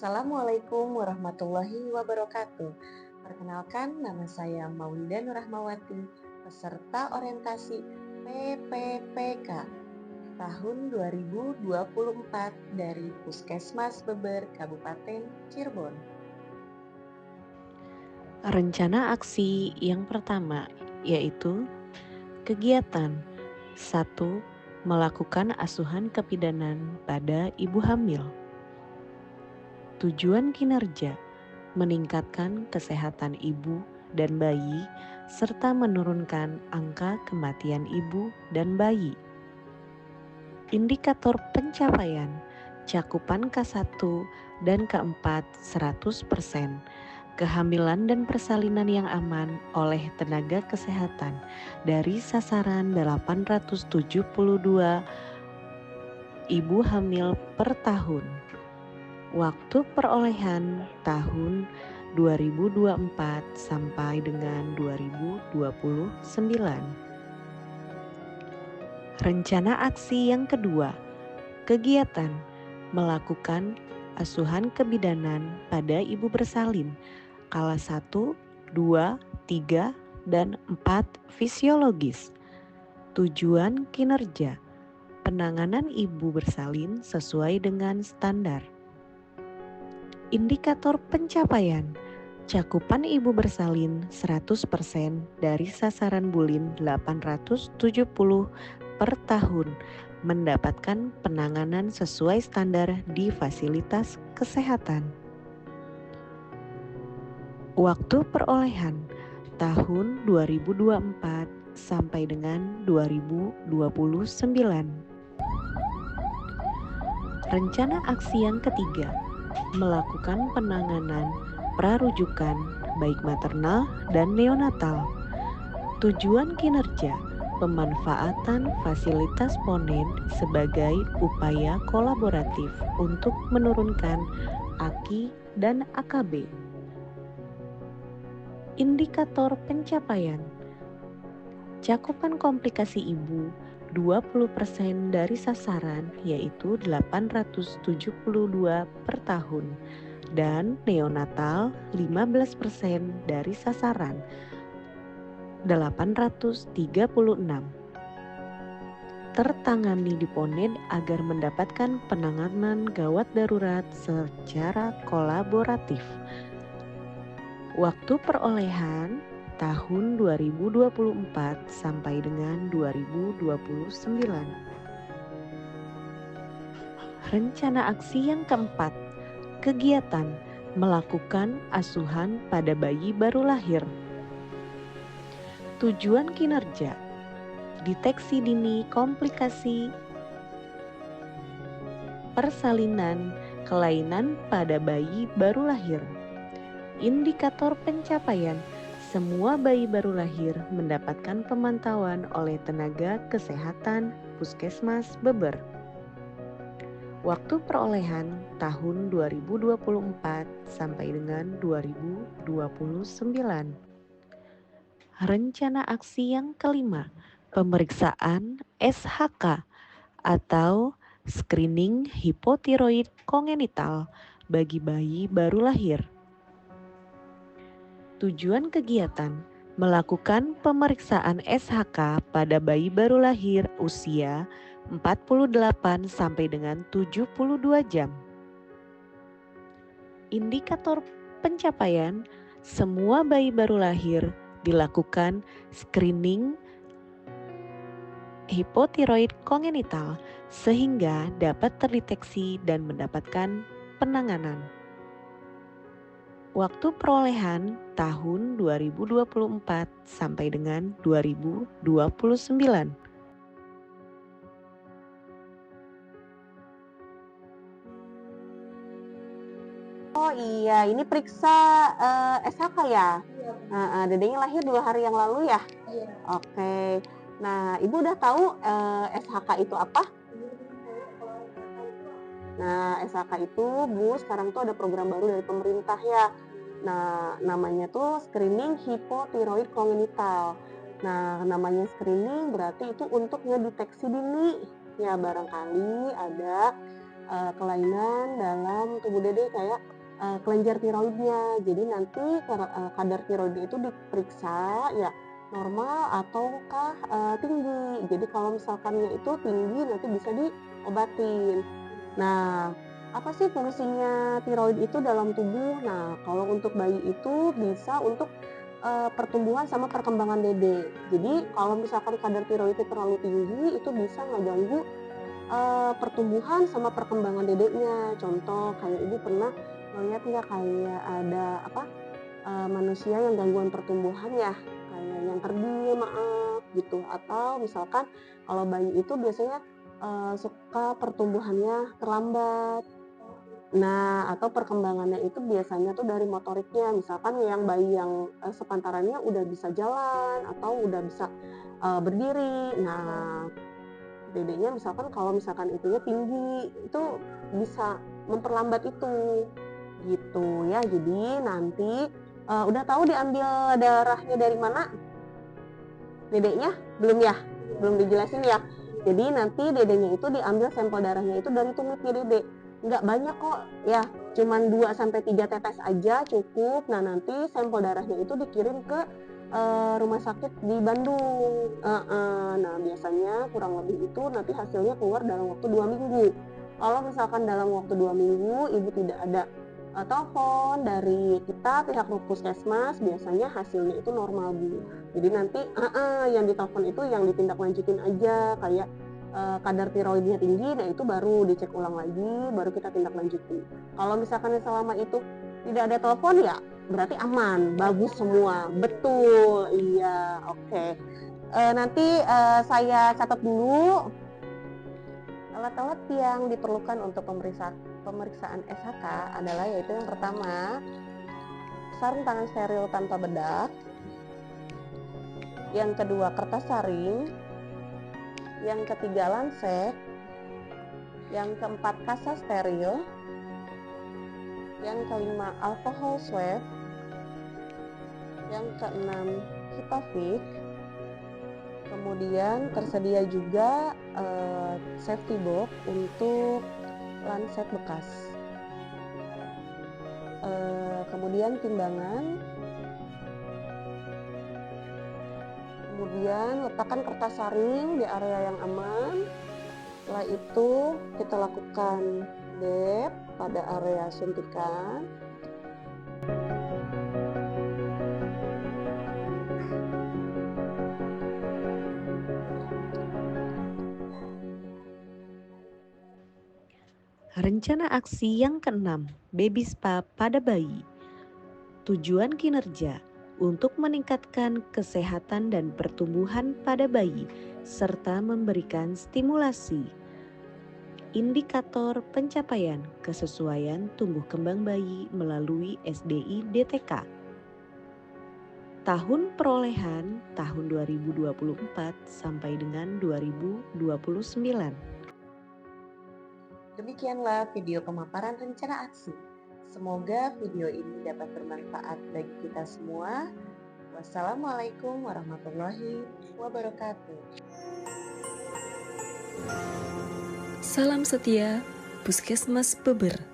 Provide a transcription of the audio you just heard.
Assalamualaikum warahmatullahi wabarakatuh. Perkenalkan, nama saya Maulida Nurrahmawati, peserta orientasi PPPK tahun 2024 dari Puskesmas Beber, Kabupaten Cirebon. Rencana aksi yang pertama yaitu kegiatan 1. Melakukan asuhan kebidanan pada ibu hamil. Tujuan kinerja meningkatkan kesehatan ibu dan bayi serta menurunkan angka kematian ibu dan bayi. Indikator pencapaian cakupan K1 dan K4 100%. Kehamilan dan persalinan yang aman oleh tenaga kesehatan dari sasaran 872 ibu hamil per tahun. Waktu perolehan tahun 2024 sampai dengan 2029. Rencana aksi yang kedua, kegiatan melakukan asuhan kebidanan pada ibu bersalin skala 1, 2, 3, dan 4 fisiologis. Tujuan kinerja penanganan ibu bersalin sesuai dengan standar. Indikator pencapaian cakupan ibu bersalin 100% dari sasaran bulin 870 per tahun mendapatkan penanganan sesuai standar di fasilitas kesehatan. Waktu perolehan tahun 2024 sampai dengan 2029. Rencana aksi yang ketiga, melakukan penanganan prarujukan baik maternal dan neonatal. Tujuan kinerja pemanfaatan fasilitas ponen sebagai upaya kolaboratif untuk menurunkan AKI dan AKB. Indikator pencapaian cakupan komplikasi ibu 20% dari sasaran yaitu 872 per tahun dan neonatal 15% dari sasaran 836. Tertangani di Poned agar mendapatkan penanganan gawat darurat secara kolaboratif. Waktu perolehan tahun 2024 sampai dengan 2029. Rencana aksi yang keempat, kegiatan melakukan asuhan pada bayi baru lahir. Tujuan kinerja deteksi dini komplikasi persalinan kelainan pada bayi baru lahir. Indikator pencapaian semua bayi baru lahir mendapatkan pemantauan oleh tenaga kesehatan Puskesmas Beber. Waktu perolehan tahun 2024 sampai dengan 2029. Rencana aksi yang kelima, pemeriksaan SHK atau screening hipotiroid kongenital bagi bayi baru lahir. Tujuan kegiatan melakukan pemeriksaan SHK pada bayi baru lahir usia 48 sampai dengan 72 jam. Indikator pencapaian semua bayi baru lahir dilakukan screening hipotiroid kongenital sehingga dapat terdeteksi dan mendapatkan penanganan. Waktu perolehan tahun 2024 sampai dengan 2029. Oh iya, ini periksa SHK ya? Dedenya lahir 2 hari yang lalu ya? Iya. Oke. Nah, Ibu udah tahu SHK itu apa? Nah, SHK itu Bu, sekarang tuh ada program baru dari pemerintah ya. Nah, namanya tuh screening hipotiroid kongenital. Nah, namanya screening berarti itu untuk ngedeteksi dini. Ya, barangkali ada kelainan dalam tubuh Dede kayak kelenjar tiroidnya. Jadi nanti kadar tiroidnya itu diperiksa ya normal ataukah tinggi. Jadi kalau misalkannya itu tinggi nanti bisa diobatin. Nah, apa sih fungsinya tiroid itu dalam tubuh? Nah, kalau untuk bayi itu bisa untuk pertumbuhan sama perkembangan dede. Jadi kalau misalkan kadar tiroidnya terlalu tinggi itu bisa ngeganggu pertumbuhan sama perkembangan dedeknya. Contoh kayak ibu pernah ngeliat nggak kayak ada apa, manusia yang gangguan pertumbuhan ya, kayak yang terdiam, maaf, gitu. Atau misalkan kalau bayi itu biasanya, suka pertumbuhannya terlambat. Nah, atau perkembangannya itu biasanya tuh dari motoriknya, misalkan yang bayi yang, sepantarannya udah bisa jalan atau udah bisa, berdiri. Nah, dedenya misalkan kalau misalkan itunya tinggi, itu bisa memperlambat itu, gitu ya. Jadi nanti, udah tahu diambil darahnya dari mana dedenya? Belum ya? Belum dijelasin ya? Jadi nanti dedenya itu diambil sampel darahnya itu dari tumitnya dede. Nggak banyak kok ya, cuman 2 sampai 3 tetes aja cukup. Nah nanti sampel darahnya itu dikirim ke rumah sakit di Bandung. Nah biasanya kurang lebih itu nanti hasilnya keluar dalam waktu 2 minggu. Kalau misalkan dalam waktu 2 minggu ibu tidak ada telepon dari kita pihak puskesmas, biasanya hasilnya itu normal Bu. Jadi nanti yang ditelepon itu yang ditindaklanjutin aja kayak kadar tiroidnya tinggi, nah itu baru dicek ulang lagi, baru kita tindak lanjuti. Kalau misalkan selama itu tidak ada telepon ya berarti aman, bagus semua. Betul, iya, oke. Nanti saya catat dulu alat-alat yang diperlukan untuk pemeriksaan SHK adalah yaitu yang pertama sarung tangan steril tanpa bedak, yang kedua kertas saring, yang ketiga lancet, yang keempat kasa steril, yang kelima alkohol swab, yang keenam hitofik, kemudian tersedia juga safety box untuk lancet bekas, kemudian timbangan, kemudian letakkan kertas saring di area yang aman. Setelah itu kita lakukan dep pada area suntikan. Rencana aksi yang keenam, Baby Spa pada bayi. Tujuan kinerja untuk meningkatkan kesehatan dan pertumbuhan pada bayi serta memberikan stimulasi. Indikator pencapaian kesesuaian tumbuh kembang bayi melalui SDI DTK. Tahun perolehan tahun 2024 sampai dengan 2029. Demikianlah video pemaparan rencana aksi. Semoga video ini dapat bermanfaat bagi kita semua. Wassalamualaikum warahmatullahi wabarakatuh. Salam setia Puskesmas Beber.